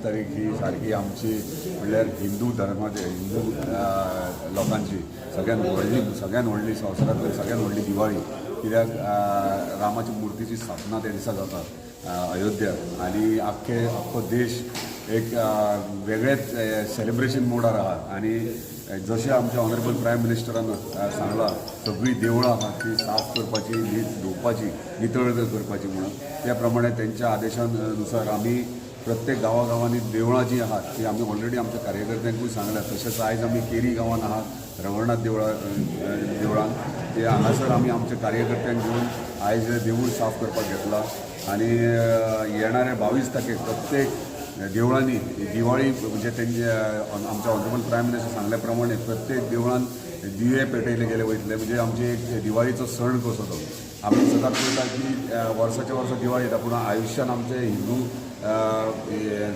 तारीख ही सारखी आमची म्हणल्यार हिंदू धर्माचे हिंदू लोकांची सगळ्यात व्हडली संवसारांतली सगळ्यात व्हडली दिवाळी कित्याक रामाची मुर्तीची स्थापना त्या दिसा जाता अयोध्यात आनी आख्खो देश एक वेगळेच सेलिब्रेशन मोडार आहा आनी जशें आमच्या ऑनरेबल प्रायम मिनिस्टरान सांगलां सगळीं देवळां आहात ती साफ करपाची धुवपाची नितळ करपाची म्हणून त्या प्रमाणे त्यांच्या आदेशानुसार आमी प्रत्येक गांवांनी देवळां जीं आहात ती आमी ऑलरेडी आमच्या कार्यकर्त्यांकूय सांगल्या तशेंच आयज आमी केरी गांवांत आहात रवळनाथ देवळान ते हांगासर आमी आमच्या कार्यकर्त्यांक घेवन आयज देवूळ साफ करपाक घेतला आनी येणाऱ्या 22 तारखेक प्रत्येक देवळांनी दिवाळी म्हणजे तेंचे आमच्या ऑनरेबल प्रायम मिनिस्टर सांगल्या प्रमाणे प्रत्येक देवळान दिवे पेटयले गेले वयतले म्हणजे आमचे एक दिवाळीचो सण कसो तो आमी सदांच पळयता की वर्साच्या वर्सा दिवाळी येता पूण आयुश्यान आमचे हिंदू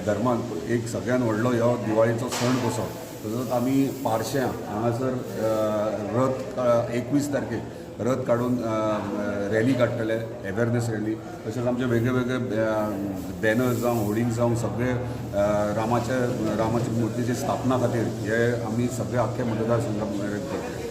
धर्मान एक सगळ्यात व्हडलो ह्यो दिवाळीचो सण कसो तसोच आमी पार्श्यां हांगासर रथ 21 तारखेक रथ काडून रॅली काडटले अवेरनेस रॅली तशेंच आमचे वेगळे वेगळे बॅनर्स जावं होर्डिंग्स जावं सगळे रामाची मुर्तीची स्थापना खातीर हे आमी सगळे आख्खे मतदारसंघात करतले.